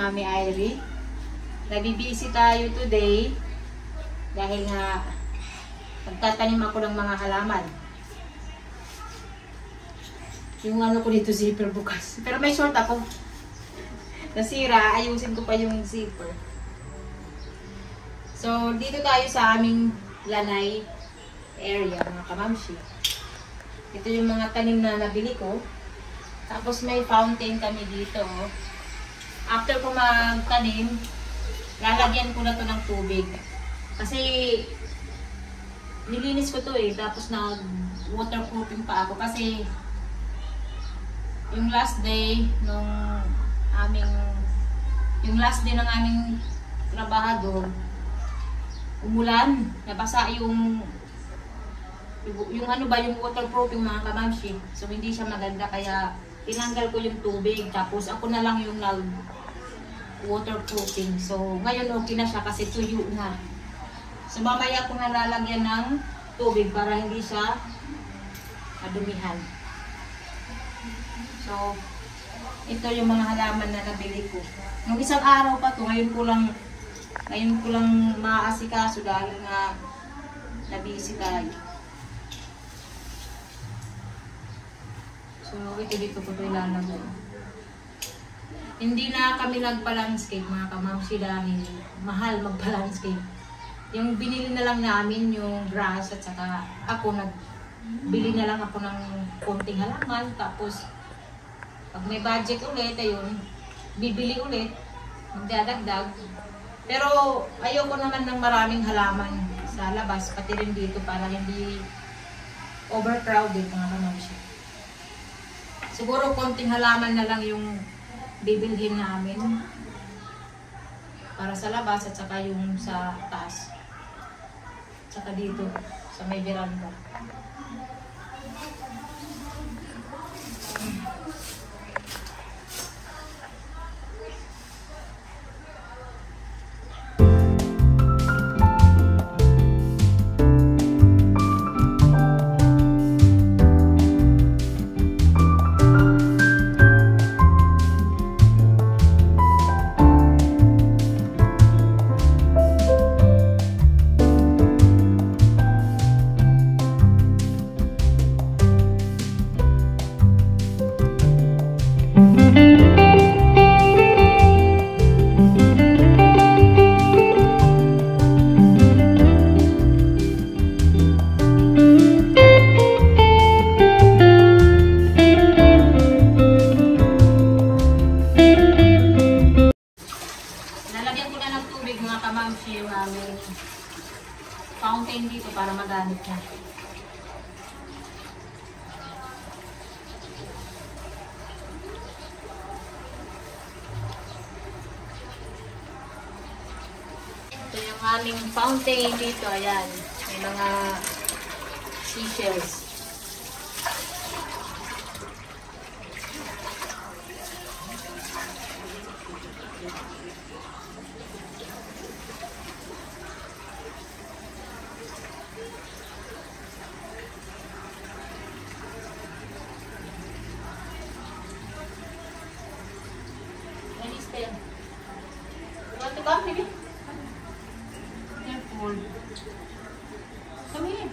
Mami Irie. Nabibisi tayo today dahil nga magtatanim ako ng mga halaman. Yung ano ko dito zipper bukas. Pero may short ako. Nasira, ayusin ko pa yung zipper. So, dito tayo sa aming lanay area, mga kamamshi. Ito yung mga tanim na nabili ko. Tapos may fountain kami dito. After ko magtanim, lalagyan ko na to ng tubig. Kasi nilinis ko to tapos nag-waterproofing pa ako. Kasi yung last day ng aming trabahador, umulan, nabasa yung ano ba, yung waterproofing, mga kamamshi. So hindi siya maganda, kaya tinanggal ko yung tubig, tapos ako na lang yung waterproofing. So ngayon okay na siya kasi tuyo na. So mamaya ko na lalagyan ng tubig para hindi siya madumihan. So ito yung mga halaman na nabili ko. Nung isang araw pa to, ngayon ko lang maaasikaso dahil nga nabisi tayo. So, ito dito ko ito ilalagay. Hindi na kami nagpa-landscape, mga kamamshi, dahil mahal magpa-landscape. Yung binili na lang namin yung grass, at saka ako nagbili na lang ako ng konting halaman. Tapos, pag may budget ulit, ayun, bibili ulit, magdadagdag. Pero, ayoko naman ng maraming halaman sa labas, pati rin dito, para hindi overcrowded, mga kamamshi. Siguro konting halaman na lang yung bibilhin namin para sa labas at saka yung sa taas. At saka dito sa may veranda. Yung aming fountain dito para magamit na. Ito yung aming fountain dito. Ayan. May mga seashells. Want to come, baby? Careful. Come here.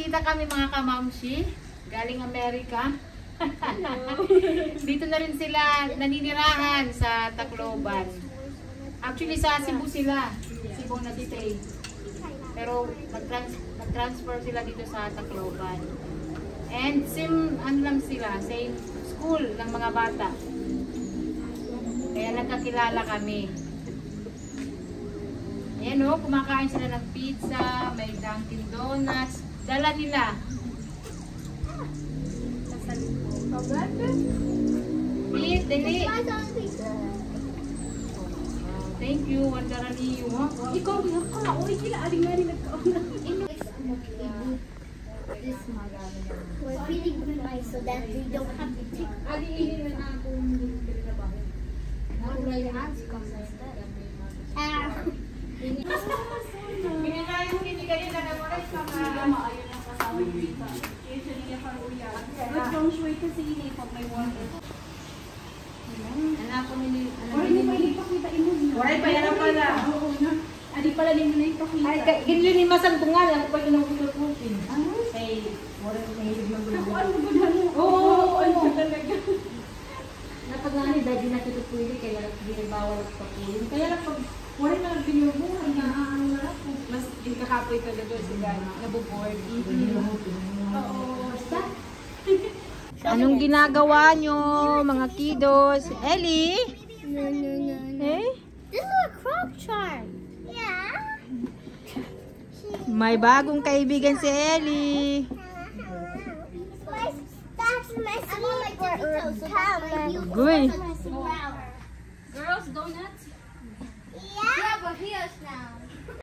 bisita kami mga kamamshi. Galing Amerika. Dito na rin sila naninirahan sa Tacloban. Actually sa Cebu sila. Cebu na City. Pero nag-transfer sila dito sa Tacloban. And same lang sila, same school ng mga bata. Kaya nagkakilala kami. Ayan o, kumakain sila ng pizza, may Dunkin Donuts. Dala nila. Eat, dali. Thank you, Wandaraniyo. Ikaw, uy, sila, aling-aling nagkauna. This mug. We're feeding them ice so that they don't have to take. Waray pa yan pala. Adi pala din mo na ipakita. Ay, ganyan ni Masang Tungal, ako pa kinakutulputin. Say, waray mahilig magulo. Oo, ano talaga. Napag nga ni Daddy natutupuli, kaya bawal at papulin. Kaya lang pag waray na binubuhay na ano na ako. Mas kakapoy talaga sila. Nabuboard. Oo. Basta. Anong ginagawa nyo, mga kiddos? Ellie? No. Eh? This is a crop chart. Yeah. May bagong kaibigan si Ellie. That's my sleeper camera. Guy. Girls, donuts? Yeah, but here's now.